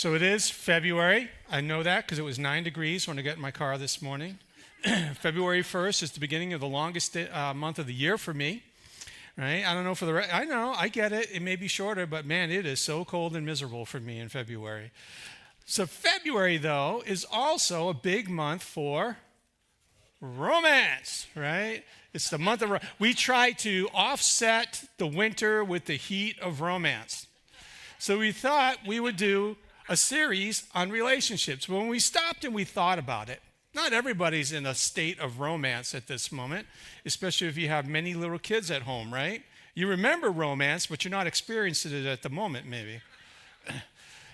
So it is February. I know that because it was 9 degrees when I got in my car this morning. February 1st is the beginning of the longest month of the year for me. Right? I don't know for the rest. I know, I get it. It may be shorter, but man, it is so cold and miserable for me in February. So February, though, is also a big month for romance, right? It's the month of we try to offset the winter with the heat of romance. So we thought we would do a series on relationships. When we stopped and we thought about it, not everybody's in a state of romance at this moment, especially if you have many little kids at home, right? You remember romance, but you're not experiencing it at the moment, maybe.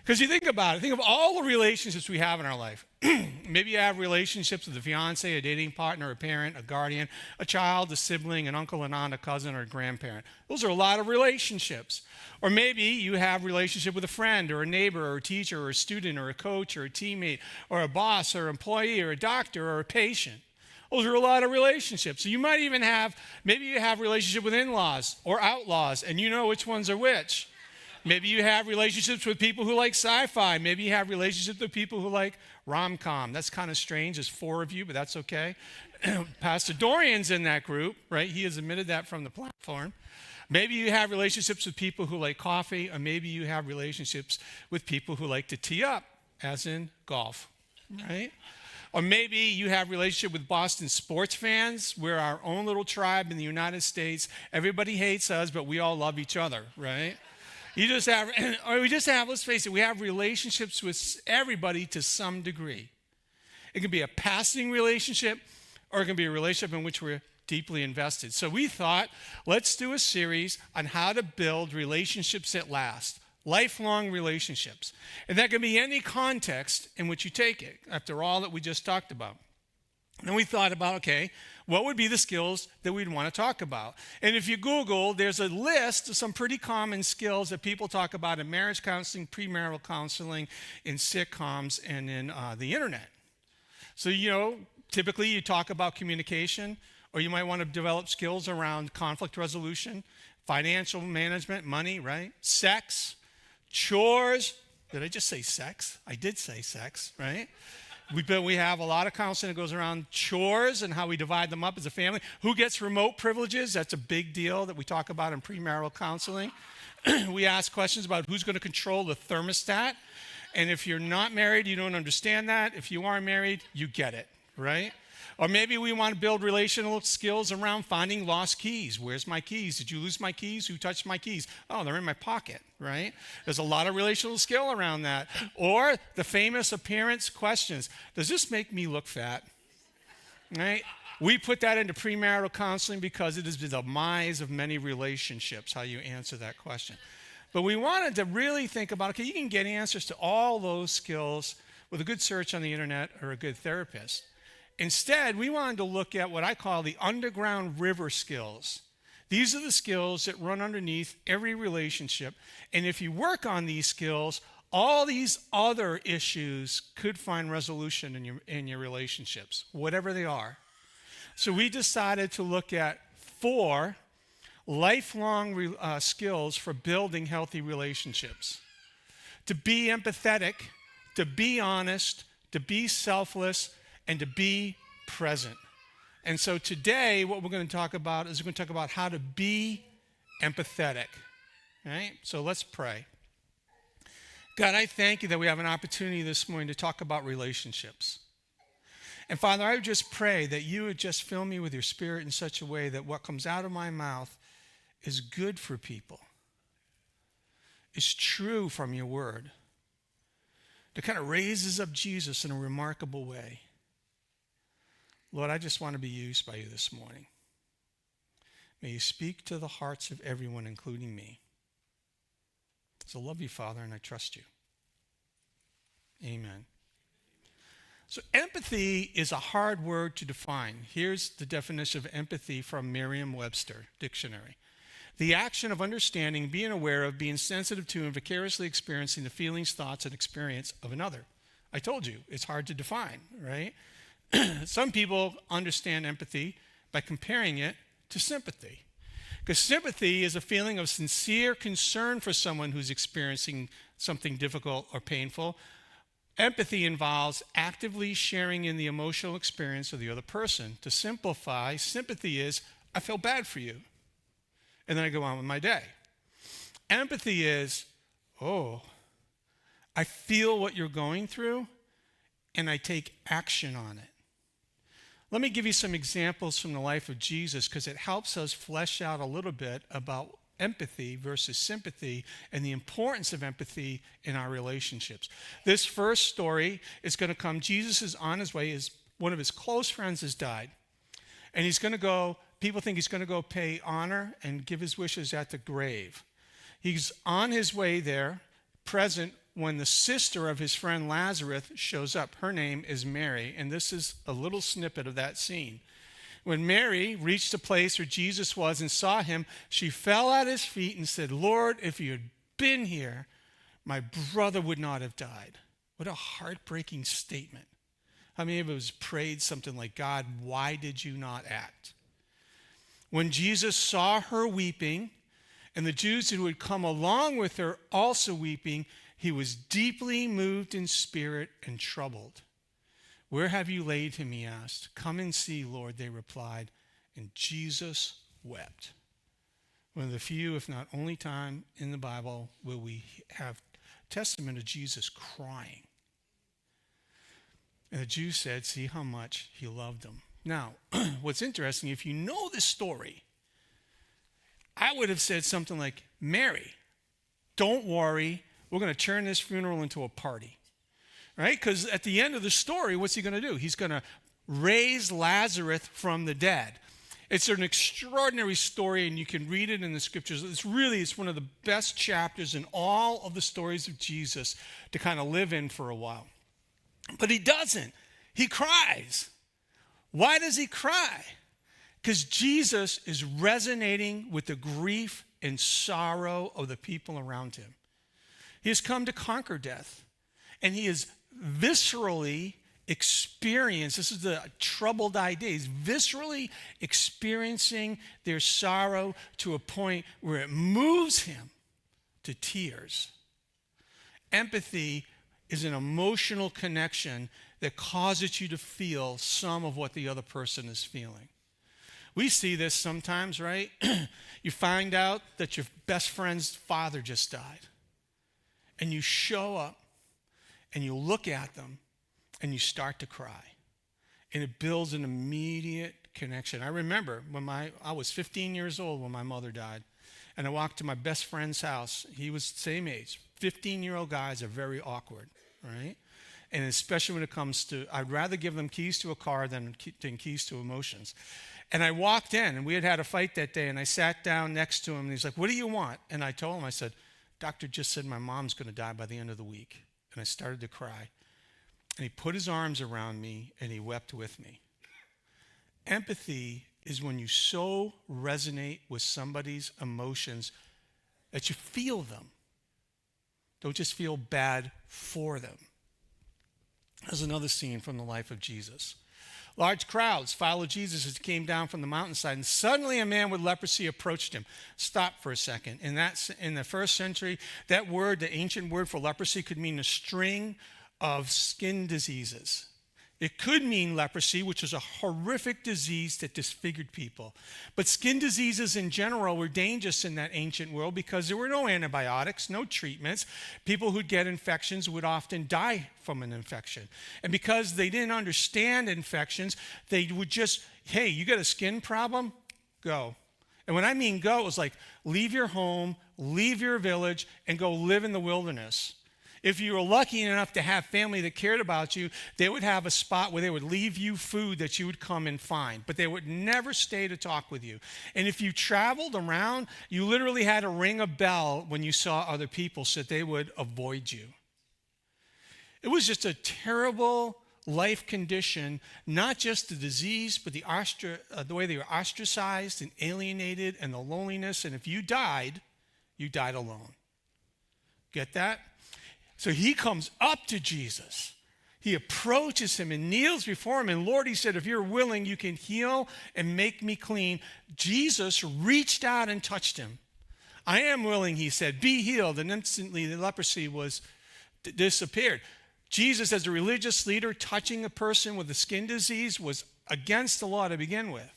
Because you think about it, think of all the relationships we have in our life. Maybe you have relationships with a fiance, a dating partner, a parent, a guardian, a child, a sibling, an uncle, an aunt, a cousin, or a grandparent. Those are a lot of relationships. Or maybe you have a relationship with a friend or a neighbor or a teacher or a student or a coach or a teammate or a boss or employee or a doctor or a patient. Those are a lot of relationships. So you might even have, maybe you have a relationship with in-laws or outlaws, and you know which ones are which. Maybe you have relationships with people who like sci-fi. Maybe you have relationships with people who like rom-com. That's kind of strange. There's 4 of you, but that's okay. Pastor Dorian's in that group, right? He has admitted that from the platform. Maybe you have relationships with people who like coffee, or maybe you have relationships with people who like to tee up, as in golf, right? Or maybe you have a relationship with Boston sports fans. We're our own little tribe in the United States. Everybody hates us, but we all love each other, right? Let's face it, we have relationships with everybody to some degree. It can be a passing relationship, or it can be a relationship in which we're deeply invested. So we thought, let's do a series on how to build relationships that last, lifelong relationships. And that can be any context in which you take it, after all that we just talked about. And we thought about, okay, what would be the skills that we'd want to talk about? And if you Google, there's a list of some pretty common skills that people talk about in marriage counseling, premarital counseling, in sitcoms, and in the internet. So, typically you talk about communication, or you might want to develop skills around conflict resolution, financial management, money, right? Sex, chores. Did I just say sex? I did say sex, right? We have a lot of counseling that goes around chores and how we divide them up as a family. Who gets remote privileges? That's a big deal that we talk about in premarital counseling. We ask questions about who's going to control the thermostat. And if you're not married, you don't understand that. If you are married, you get it, right? Or maybe we want to build relational skills around finding lost keys. Where's my keys? Did you lose my keys? Who touched my keys? Oh, they're in my pocket, right? There's a lot of relational skill around that. Or the famous appearance questions. Does this make me look fat? Right? We put that into premarital counseling because it is the demise of many relationships, how you answer that question. But we wanted to really think about, okay, you can get answers to all those skills with a good search on the internet or a good therapist. Instead, we wanted to look at what I call the underground river skills. These are the skills that run underneath every relationship. And if you work on these skills, all these other issues could find resolution in your relationships, whatever they are. So we decided to look at 4 lifelong skills for building healthy relationships. To be empathetic, to be honest, to be selfless, and to be present. And so today, what we're going to talk about is we're going to talk about how to be empathetic. Right? So let's pray. God, I thank you that we have an opportunity this morning to talk about relationships. And Father, I would just pray that you would just fill me with your Spirit in such a way that what comes out of my mouth is good for people, is true from your word, that kind of raises up Jesus in a remarkable way. Lord, I just want to be used by you this morning. May you speak to the hearts of everyone, including me. So I love you, Father, and I trust you. Amen. So empathy is a hard word to define. Here's the definition of empathy from Merriam-Webster Dictionary. The action of understanding, being aware of, being sensitive to, and vicariously experiencing the feelings, thoughts, and experience of another. I told you, it's hard to define, right? Some people understand empathy by comparing it to sympathy. Because sympathy is a feeling of sincere concern for someone who's experiencing something difficult or painful. Empathy involves actively sharing in the emotional experience of the other person. To simplify, sympathy is, I feel bad for you. And then I go on with my day. Empathy is, oh, I feel what you're going through, and I take action on it. Let me give you some examples from the life of Jesus because it helps us flesh out a little bit about empathy versus sympathy and the importance of empathy in our relationships. This first story is going to come. Jesus is on his way. One of his close friends has died. And he's going to go, people think he's going to go pay honor and give his wishes at the grave. He's on his way there, present when the sister of his friend Lazarus shows up. Her name is Mary, and this is a little snippet of that scene. When Mary reached the place where Jesus was and saw him, she fell at his feet and said, Lord, if you had been here, my brother would not have died. What a heartbreaking statement. How many of us prayed something like, God, why did you not act? When Jesus saw her weeping, and the Jews who had come along with her also weeping, he was deeply moved in spirit and troubled. Where have you laid him, he asked. Come and see, Lord, they replied. And Jesus wept. One of the few, if not only time in the Bible where we have testament of Jesus crying. And the Jews said, see how much he loved them. Now, what's interesting, if you know this story, I would have said something like, Mary, don't worry, we're going to turn this funeral into a party. Right? Because at the end of the story, what's he going to do? He's going to raise Lazarus from the dead. It's an extraordinary story, and you can read it in the scriptures. It's one of the best chapters in all of the stories of Jesus to kind of live in for a while. But he doesn't. He cries. Why does he cry? Because Jesus is resonating with the grief and sorrow of the people around him. He has come to conquer death, and he is viscerally experienced, this is the troubled idea, he's viscerally experiencing their sorrow to a point where it moves him to tears. Empathy is an emotional connection that causes you to feel some of what the other person is feeling. We see this sometimes, right? You find out that your best friend's father just died, and you show up and you look at them and you start to cry. And it builds an immediate connection. I remember when I was 15 years old when my mother died. And I walked to my best friend's house. He was the same age. 15-year-old guys are very awkward, right? And especially when it comes to, I'd rather give them keys to a car than keys to emotions. And I walked in, and we had a fight that day, and I sat down next to him, and he's like, what do you want? And I told him, I said, doctor just said my mom's going to die by the end of the week. And I started to cry. And he put his arms around me and he wept with me. Empathy is when you so resonate with somebody's emotions that you feel them. Don't just feel bad for them. There's another scene from the life of Jesus. Large crowds followed Jesus as he came down from the mountainside, and suddenly a man with leprosy approached him. Stop for a second. In the first century, that word, the ancient word for leprosy, could mean a string of skin diseases. It could mean leprosy, which was a horrific disease that disfigured people. But skin diseases in general were dangerous in that ancient world because there were no antibiotics, no treatments. People who'd get infections would often die from an infection. And because they didn't understand infections, they would just, hey, you got a skin problem? Go. And when I mean go, it was like leave your home, leave your village, and go live in the wilderness. If you were lucky enough to have family that cared about you, they would have a spot where they would leave you food that you would come and find, but they would never stay to talk with you. And if you traveled around, you literally had to ring a bell when you saw other people so that they would avoid you. It was just a terrible life condition, not just the disease, but the way they were ostracized and alienated and the loneliness. And if you died alone. Get that? So he comes up to Jesus. He approaches him and kneels before him. And Lord, he said, if you're willing, you can heal and make me clean. Jesus reached out and touched him. I am willing, he said, be healed. And instantly the leprosy was disappeared. Jesus, as a religious leader, touching a person with a skin disease was against the law to begin with.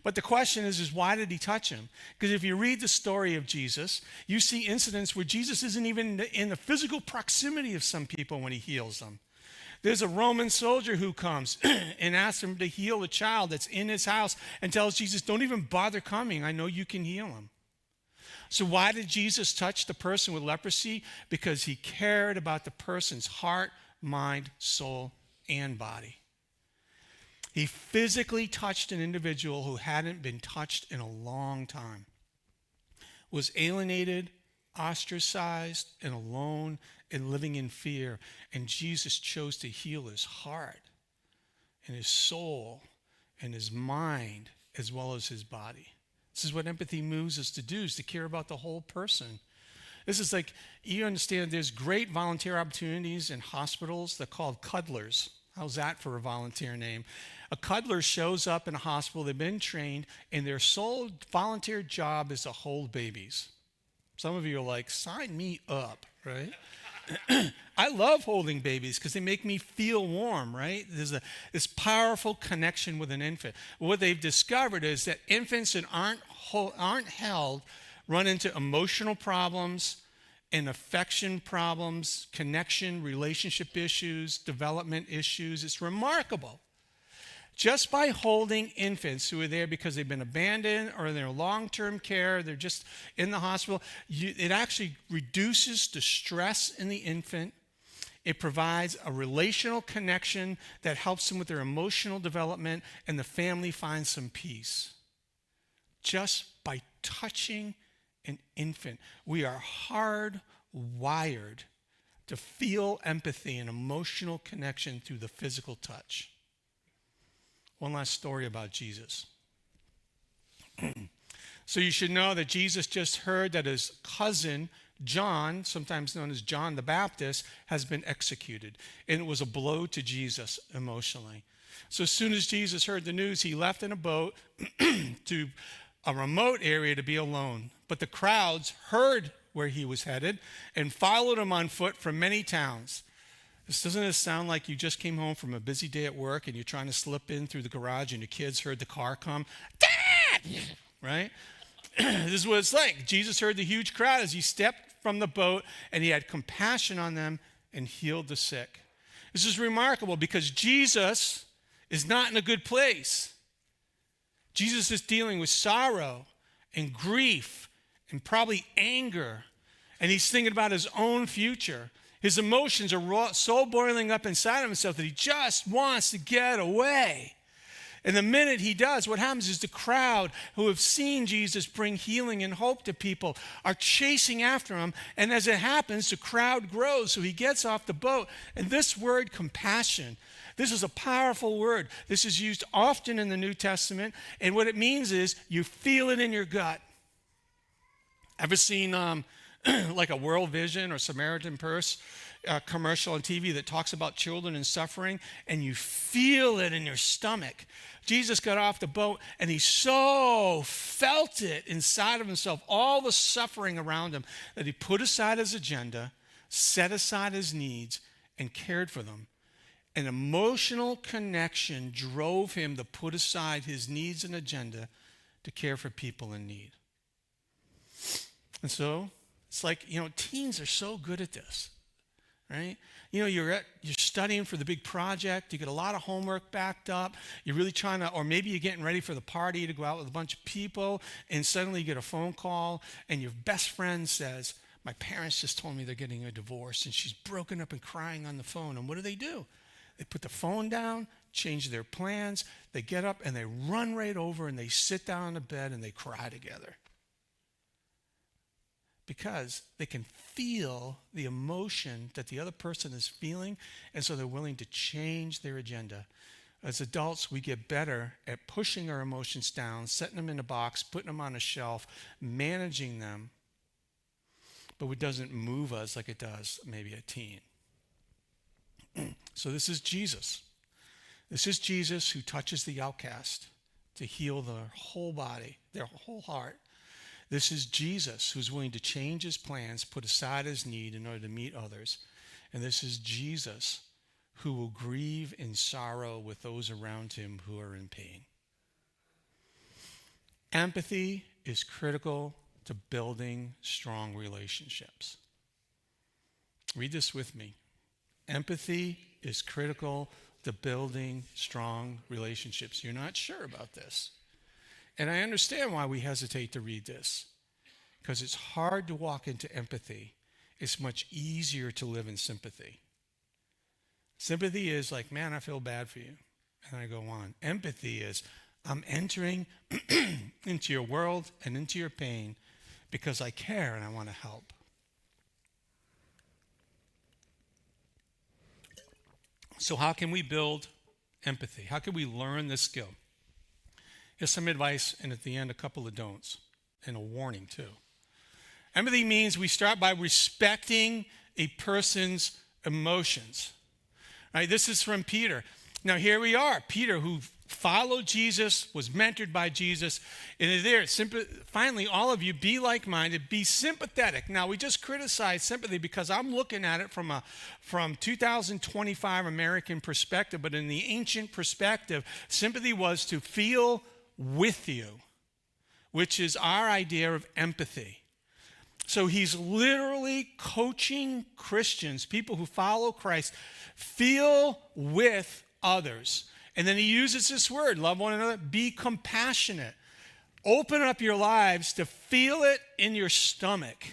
But the question is why did he touch him? Because if you read the story of Jesus, you see incidents where Jesus isn't even in the physical proximity of some people when he heals them. There's a Roman soldier who comes and asks him to heal a child that's in his house and tells Jesus, don't even bother coming. I know you can heal him. So why did Jesus touch the person with leprosy? Because he cared about the person's heart, mind, soul, and body. He physically touched an individual who hadn't been touched in a long time, was alienated, ostracized, and alone, and living in fear. And Jesus chose to heal his heart and his soul and his mind as well as his body. This is what empathy moves us to do, is to care about the whole person. This is like, you understand, there's great volunteer opportunities in hospitals. They're called cuddlers. How's that for a volunteer name? A cuddler shows up in a hospital. They've been trained, and their sole volunteer job is to hold babies. Some of you are like, sign me up, right? I love holding babies because they make me feel warm, right? There's this powerful connection with an infant. What they've discovered is that infants that aren't held run into emotional problems and affection problems, connection, relationship issues, development issues. It's remarkable. Just by holding infants who are there because they've been abandoned or they're in long-term care, they're just in the hospital, it actually reduces the stress in the infant. It provides a relational connection that helps them with their emotional development, and the family finds some peace. Just by touching an infant. We are hardwired to feel empathy and emotional connection through the physical touch. One last story about Jesus. So you should know that Jesus just heard that his cousin, John, sometimes known as John the Baptist, has been executed. And it was a blow to Jesus emotionally. So as soon as Jesus heard the news, he left in a boat to a remote area to be alone. But the crowds heard where he was headed and followed him on foot from many towns. Doesn't it sound like you just came home from a busy day at work and you're trying to slip in through the garage and your kids heard the car come? Dad! Right? This is what it's like. Jesus heard the huge crowd as he stepped from the boat, and he had compassion on them and healed the sick. This is remarkable because Jesus is not in a good place. Jesus is dealing with sorrow and grief and probably anger, and he's thinking about his own future. His emotions are so boiling up inside of himself that he just wants to get away. And the minute he does, what happens is the crowd who have seen Jesus bring healing and hope to people are chasing after him. And as it happens, the crowd grows. So he gets off the boat. And this word, compassion, this is a powerful word. This is used often in the New Testament. And what it means is you feel it in your gut. Ever seen like a World Vision or Samaritan Purse commercial on TV that talks about children and suffering, and you feel it in your stomach? Jesus got off the boat and he so felt it inside of himself, all the suffering around him, that he put aside his agenda, set aside his needs, and cared for them. An emotional connection drove him to put aside his needs and agenda to care for people in need. And so it's like, teens are so good at this, right? You're studying for the big project. You get a lot of homework backed up. You're really trying to, or maybe you're getting ready for the party to go out with a bunch of people, and suddenly you get a phone call, and your best friend says, my parents just told me they're getting a divorce, and she's broken up and crying on the phone. And what do? They put the phone down, change their plans. They get up, and they run right over, and they sit down on the bed, and they cry together. Because they can feel the emotion that the other person is feeling, and so they're willing to change their agenda. As adults, we get better at pushing our emotions down, setting them in a box, putting them on a shelf, managing them, but it doesn't move us like it does maybe a teen. So this is Jesus. This is Jesus who touches the outcast to heal their whole body, their whole heart. This is Jesus who's willing to change his plans, put aside his need in order to meet others. And this is Jesus who will grieve in sorrow with those around him who are in pain. Empathy is critical to building strong relationships. Read this with me. Empathy is critical to building strong relationships. You're not sure about this. And I understand why we hesitate to read this, because it's hard to walk into empathy. It's much easier to live in sympathy. Sympathy is like, man, I feel bad for you. And I go on. Empathy is, I'm entering into your world and into your pain because I care and I want to help. So how can we build empathy? How can we learn this skill? Here's some advice, and at the end, a couple of don'ts, and a warning too. Empathy means we start by respecting a person's emotions. Right? This is from Peter. Now here we are. Peter, who followed Jesus, was mentored by Jesus, and there, finally, all of you, be like-minded, be sympathetic. Now, we just criticize sympathy because I'm looking at it from 2025 American perspective, but in the ancient perspective, sympathy was to feel with you, which is our idea of empathy. So he's literally coaching Christians, people who follow Christ, feel with others. And then he uses this word, love one another, be compassionate. Open up your lives to feel it in your stomach.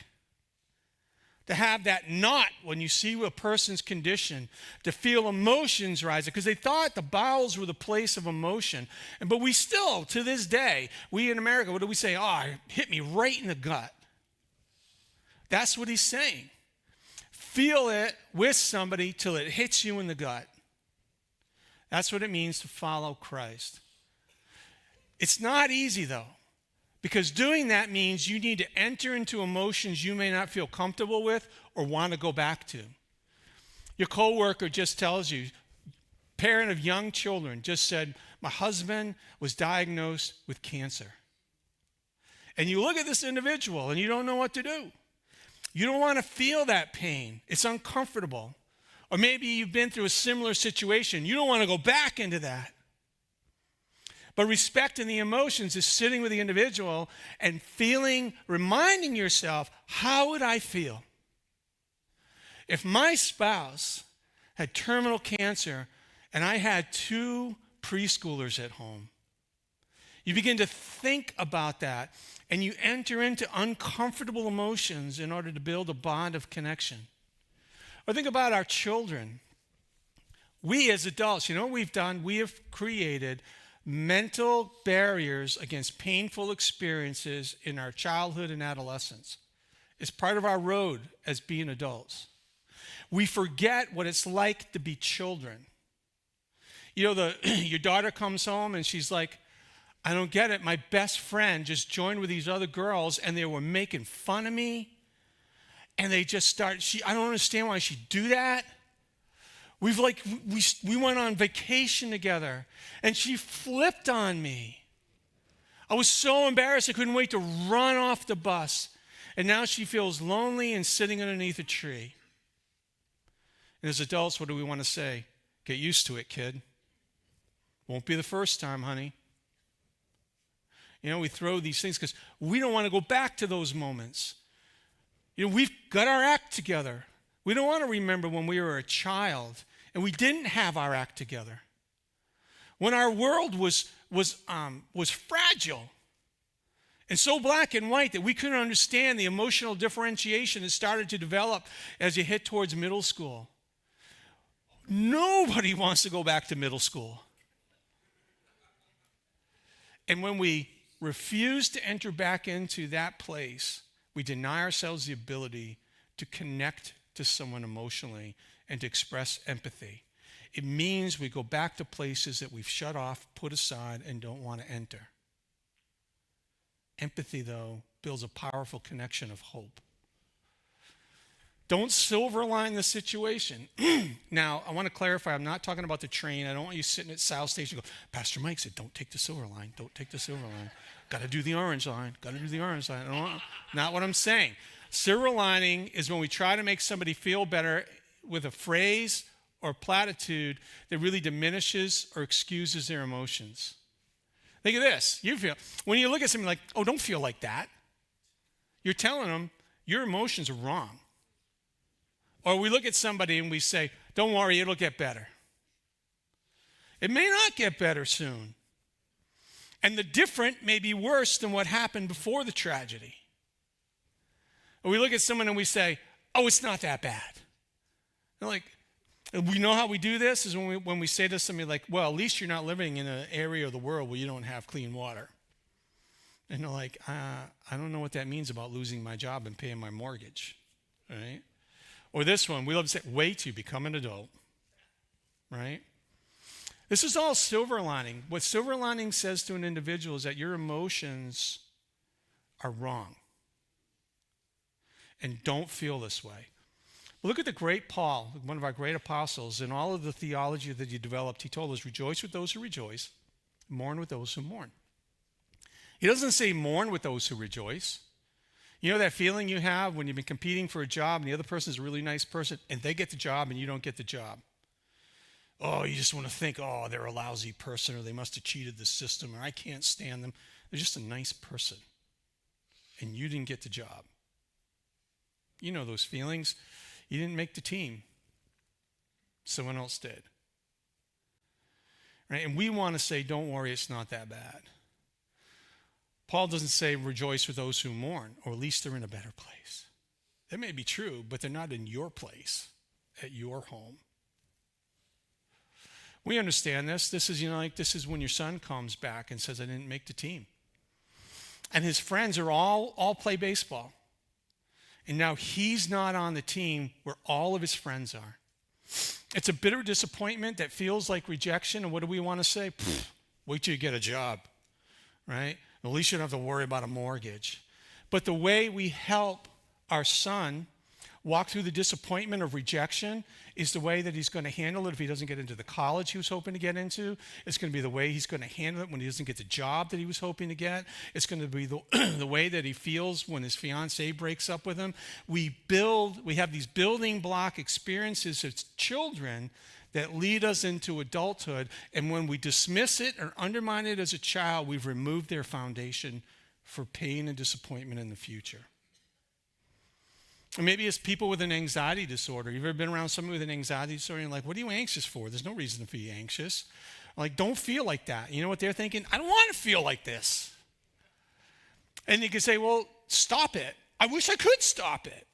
To have that knot when you see a person's condition, to feel emotions rising, because they thought the bowels were the place of emotion. But we still, to this day, we in America, what do we say? Oh, it hit me right in the gut. That's what he's saying. Feel it with somebody till it hits you in the gut. That's what it means to follow Christ. It's not easy, though, because doing that means you need to enter into emotions you may not feel comfortable with or want to go back to. Your coworker just tells you, parent of young children, just said, my husband was diagnosed with cancer. And you look at this individual and you don't know what to do. You don't want to feel that pain. It's uncomfortable. Or maybe you've been through a similar situation. You don't want to go back into that. But respecting the emotions is sitting with the individual and feeling, reminding yourself, how would I feel if my spouse had terminal cancer and I had 2 preschoolers at home? You begin to think about that, and you enter into uncomfortable emotions in order to build a bond of connection. Or think about our children. We as adults, you know what we've done? We have created mental barriers against painful experiences in our childhood and adolescence. It's part of our road as being adults. We forget what it's like to be children. You know, your daughter comes home and she's like, I don't get it. My best friend just joined with these other girls and they were making fun of me. And they just start, I don't understand why she'd do that. We went on vacation together and she flipped on me. I was so embarrassed I couldn't wait to run off the bus. And now she feels lonely and sitting underneath a tree. And as adults, what do we want to say? Get used to it, kid. Won't be the first time, honey. You know, we throw these things because we don't want to go back to those moments. You know, we've got our act together. We don't want to remember when we were a child and we didn't have our act together. When our world was fragile and so black and white that we couldn't understand the emotional differentiation that started to develop as you hit towards middle school. Nobody wants to go back to middle school. And when we refuse to enter back into that place, we deny ourselves the ability to connect to someone emotionally and to express empathy. It means we go back to places that we've shut off, put aside, and don't want to enter. Empathy, though, builds a powerful connection of hope. Don't silver line the situation. Now, I want to clarify, I'm not talking about the train. I don't want you sitting at South Station and go, Pastor Mike said, don't take the silver line. Don't take the silver line. Got to do the orange line. Got to do the orange line. Not what I'm saying. Silver lining is when we try to make somebody feel better with a phrase or platitude that really diminishes or excuses their emotions. Think of this. When you look at somebody like, oh, don't feel like that. You're telling them your emotions are wrong. Or we look at somebody and we say, don't worry, it'll get better. It may not get better soon. And the different may be worse than what happened before the tragedy. Or we look at someone and we say, oh, it's not that bad. They're like, we know how we do this is when we say to somebody like, well, at least you're not living in an area of the world where you don't have clean water. And they're like, I don't know what that means about losing my job and paying my mortgage, right? Or this one, we love to say, wait till you become an adult, right? This is all silver lining. What silver lining says to an individual is that your emotions are wrong. And don't feel this way. Look at the great Paul, one of our great apostles, in all of the theology that he developed. He told us, rejoice with those who rejoice, mourn with those who mourn. He doesn't say mourn with those who rejoice. You know that feeling you have when you've been competing for a job and the other person's a really nice person and they get the job and you don't get the job? Oh, you just want to think, oh, they're a lousy person or they must have cheated the system or I can't stand them. They're just a nice person and you didn't get the job. You know those feelings. You didn't make the team. Someone else did. Right? And we want to say, don't worry, it's not that bad. Paul doesn't say rejoice with those who mourn, or at least they're in a better place. That may be true, but they're not in your place, at your home. We understand this. This is when your son comes back and says, I didn't make the team. And his friends are all play baseball. And now he's not on the team where all of his friends are. It's a bitter disappointment that feels like rejection. And what do we want to say? Wait till you get a job, right? At least you don't have to worry about a mortgage. But the way we help our son walk through the disappointment of rejection is the way that he's going to handle it if he doesn't get into the college he was hoping to get into. It's going to be the way he's going to handle it when he doesn't get the job that he was hoping to get. It's going to be the way that he feels when his fiancée breaks up with him. We have these building block experiences as children that lead us into adulthood. And when we dismiss it or undermine it as a child, we've removed their foundation for pain and disappointment in the future. Or maybe it's people with an anxiety disorder. You've ever been around somebody with an anxiety disorder and you're like, what are you anxious for? There's no reason to be anxious. Like, don't feel like that. You know what they're thinking? I don't want to feel like this. And you can say, well, stop it. I wish I could stop it.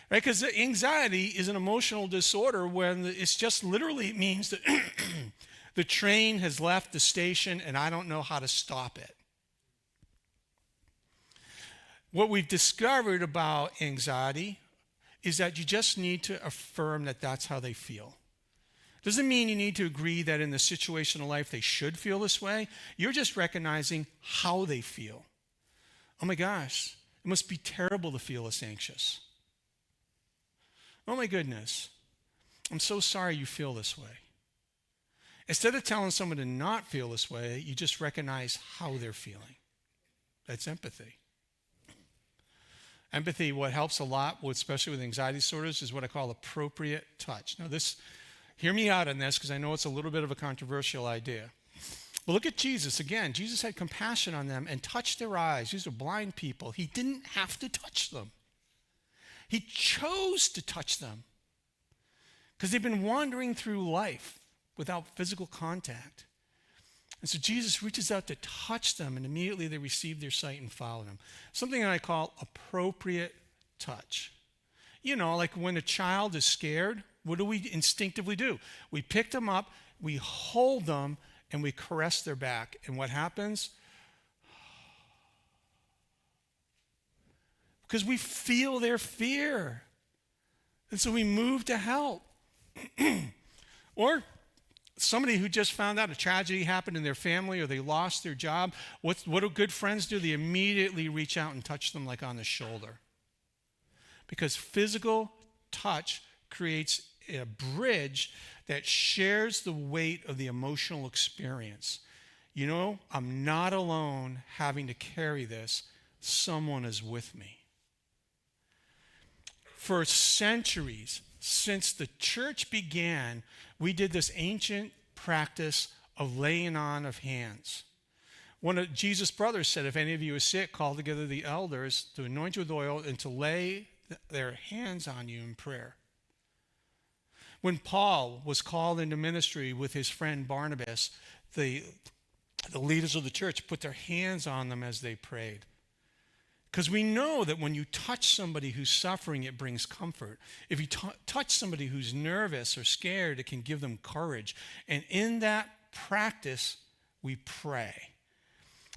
Right? Because anxiety is an emotional disorder when it's just literally, it means that the train has left the station and I don't know how to stop it. What we've discovered about anxiety is that you just need to affirm that that's how they feel. Doesn't mean you need to agree that in the situation of life they should feel this way. You're just recognizing how they feel. Oh my gosh, it must be terrible to feel this anxious. Oh my goodness, I'm so sorry you feel this way. Instead of telling someone to not feel this way, you just recognize how they're feeling. That's empathy. Empathy, what helps a lot, especially with anxiety disorders, is what I call appropriate touch. Now hear me out on this because I know it's a little bit of a controversial idea. But look at Jesus. Again, Jesus had compassion on them and touched their eyes. These are blind people. He didn't have to touch them. He chose to touch them because they've been wandering through life without physical contact. And so Jesus reaches out to touch them, and immediately they receive their sight and follow him. Something that I call appropriate touch. You know, like when a child is scared, what do we instinctively do? We pick them up, we hold them, and we caress their back. And what happens? Because we feel their fear. And so we move to help. Or somebody who just found out a tragedy happened in their family or they lost their job, what do good friends do? They immediately reach out and touch them like on the shoulder. Because physical touch creates a bridge that shares the weight of the emotional experience. You know, I'm not alone having to carry this. Someone is with me. For centuries, since the church began, we did this ancient practice of laying on of hands. One of Jesus' brothers said, if any of you is sick, call together the elders to anoint you with oil and to lay their hands on you in prayer. When Paul was called into ministry with his friend Barnabas, the leaders of the church put their hands on them as they prayed. Because we know that when you touch somebody who's suffering, it brings comfort. If you touch somebody who's nervous or scared, it can give them courage. And in that practice, we pray.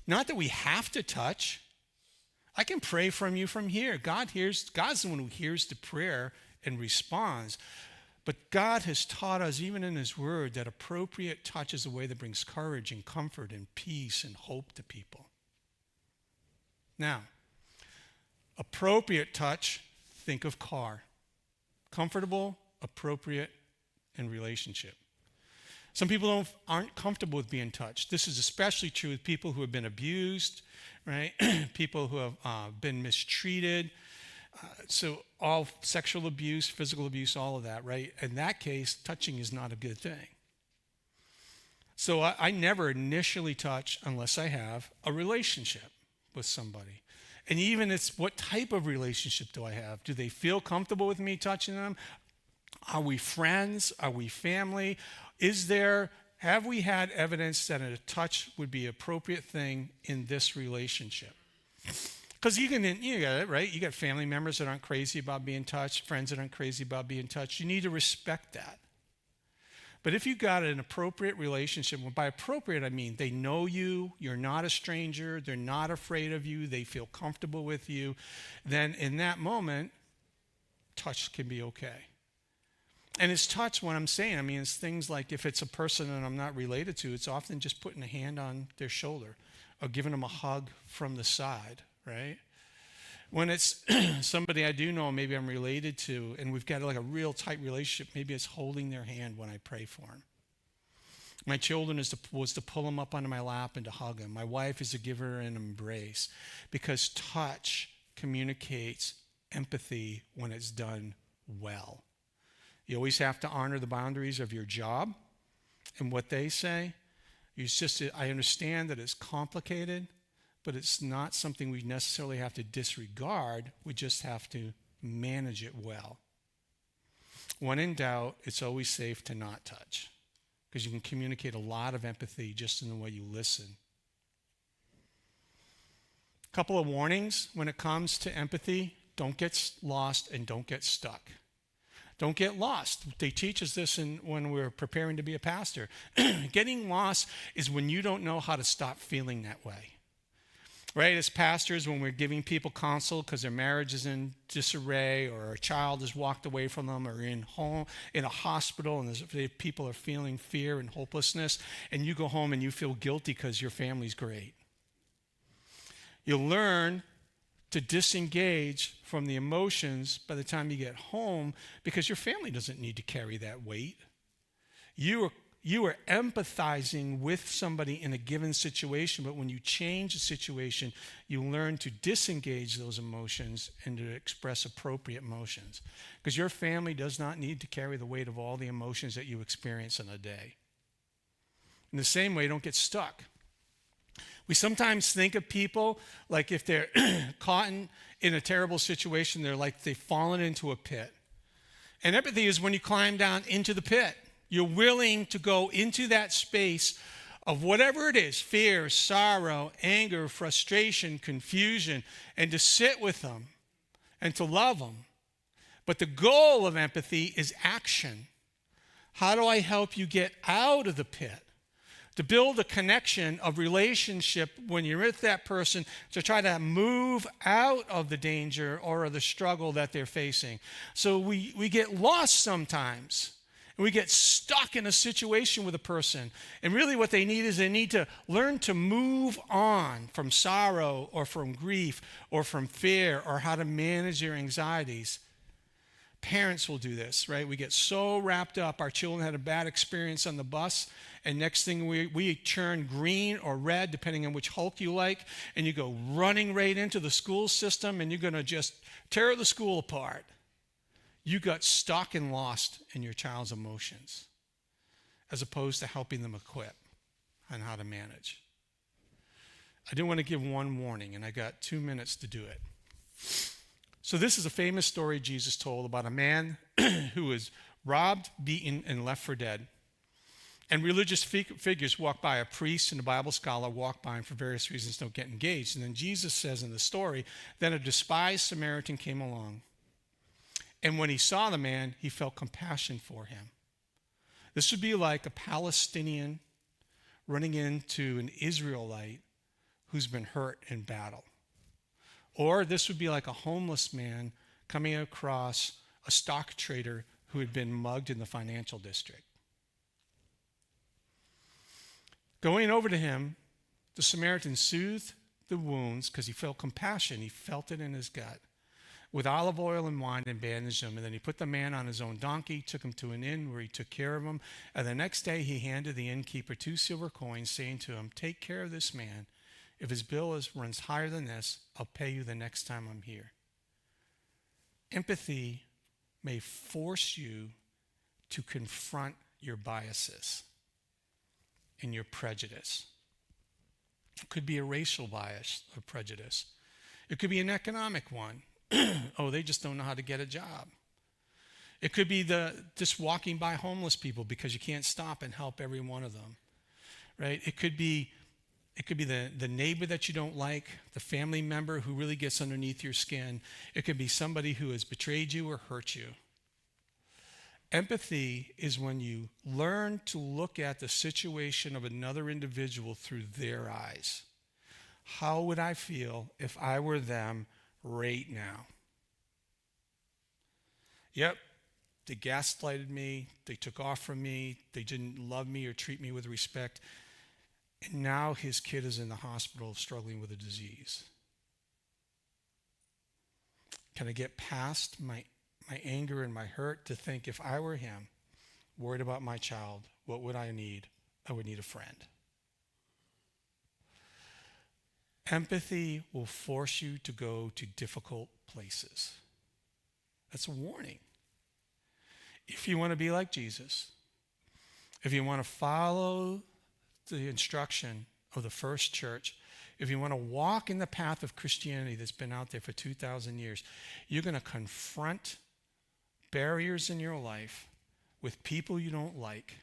Not that we have to touch. I can pray from you from here. God's the one who hears the prayer and responds. But God has taught us, even in his word, that appropriate touch is a way that brings courage and comfort and peace and hope to people. Now, appropriate touch, think of car. Comfortable, appropriate, and relationship. Some people aren't comfortable with being touched. This is especially true with people who have been abused, right? People who have been mistreated. So all sexual abuse, physical abuse, all of that, right? In that case, touching is not a good thing. So I never initially touch unless I have a relationship with somebody. And even it's what type of relationship do I have? Do they feel comfortable with me touching them? Are we friends? Are we family? Have we had evidence that a touch would be an appropriate thing in this relationship? Because you got it, right? You got family members that aren't crazy about being touched, friends that aren't crazy about being touched. You need to respect that. But if you got an appropriate relationship, well, by appropriate, I mean they know you, you're not a stranger, they're not afraid of you, they feel comfortable with you, then in that moment, touch can be okay. And it's touch, what I'm saying, I mean, it's things like if it's a person that I'm not related to, it's often just putting a hand on their shoulder or giving them a hug from the side, right? When it's somebody I do know, maybe I'm related to, and we've got like a real tight relationship, maybe it's holding their hand when I pray for them. My children was to pull them up onto my lap and to hug them. My wife is to give her an embrace, because touch communicates empathy when it's done well. You always have to honor the boundaries of your job and what they say. I understand that it's complicated, but it's not something we necessarily have to disregard. We just have to manage it well. When in doubt, it's always safe to not touch, because you can communicate a lot of empathy just in the way you listen. A couple of warnings when it comes to empathy: don't get lost and don't get stuck. Don't get lost. They teach us this when we're preparing to be a pastor. Getting lost is when you don't know how to stop feeling that way. Right? As pastors, when we're giving people counsel because their marriage is in disarray, or a child has walked away from them, or in a hospital, and people are feeling fear and hopelessness, and you go home and you feel guilty because your family's great. You'll learn to disengage from the emotions by the time you get home, because your family doesn't need to carry that weight. You are empathizing with somebody in a given situation, but when you change the situation, you learn to disengage those emotions and to express appropriate emotions, because your family does not need to carry the weight of all the emotions that you experience in a day. In the same way, don't get stuck. We sometimes think of people like if they're caught in a terrible situation, they've fallen into a pit. And empathy is when you climb down into the pit. You're willing to go into that space of whatever it is, fear, sorrow, anger, frustration, confusion, and to sit with them and to love them. But the goal of empathy is action. How do I help you get out of the pit? To build a connection of relationship when you're with that person, to try to move out of the danger or the struggle that they're facing. So we get lost sometimes. And we get stuck in a situation with a person. And really what they need to learn to move on from sorrow or from grief or from fear, or how to manage their anxieties. Parents will do this, right? We get so wrapped up. Our children had a bad experience on the bus, and next thing we turn green or red, depending on which Hulk you like, and you go running right into the school system, and you're going to just tear the school apart. You got stuck and lost in your child's emotions, as opposed to helping them equip on how to manage. I do want to give one warning, and I got 2 minutes to do it. So this is a famous story Jesus told about a man who was robbed, beaten, and left for dead. And religious figures walk by, a priest and a Bible scholar walk by, and for various reasons don't get engaged. And then Jesus says in the story, then a despised Samaritan came along. And when he saw the man, he felt compassion for him. This would be like a Palestinian running into an Israelite who's been hurt in battle. Or this would be like a homeless man coming across a stock trader who had been mugged in the financial district. Going over to him, the Samaritan soothed the wounds because he felt compassion. He felt it in his gut. With olive oil and wine and bandaged him. And then he put the man on his own donkey, took him to an inn where he took care of him. And the next day he handed the innkeeper 2 silver coins, saying to him, take care of this man. If his bill runs higher than this, I'll pay you the next time I'm here. Empathy may force you to confront your biases and your prejudice. It could be a racial bias or prejudice. It could be an economic one. Oh, they just don't know how to get a job. It could be just walking by homeless people because you can't stop and help every one of them, right? It could be the neighbor that you don't like, the family member who really gets underneath your skin. It could be somebody who has betrayed you or hurt you. Empathy is when you learn to look at the situation of another individual through their eyes. How would I feel if I were them right now? Yep, they gaslighted me, they took off from me, they didn't love me or treat me with respect. And now his kid is in the hospital struggling with a disease. Can I get past my anger and my hurt to think if I were him, worried about my child, what would I need? I would need a friend. Empathy will force you to go to difficult places. That's a warning. If you want to be like Jesus, if you want to follow the instruction of the first church, if you want to walk in the path of Christianity that's been out there for 2,000 years, you're going to confront barriers in your life with people you don't like,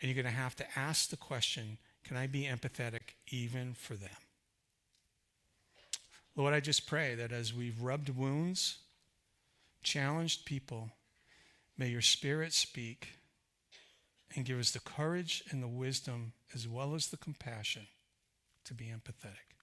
and you're going to have to ask the question, can I be empathetic even for them? Lord, I just pray that as we've rubbed wounds, challenged people, may your Spirit speak and give us the courage and the wisdom as well as the compassion to be empathetic.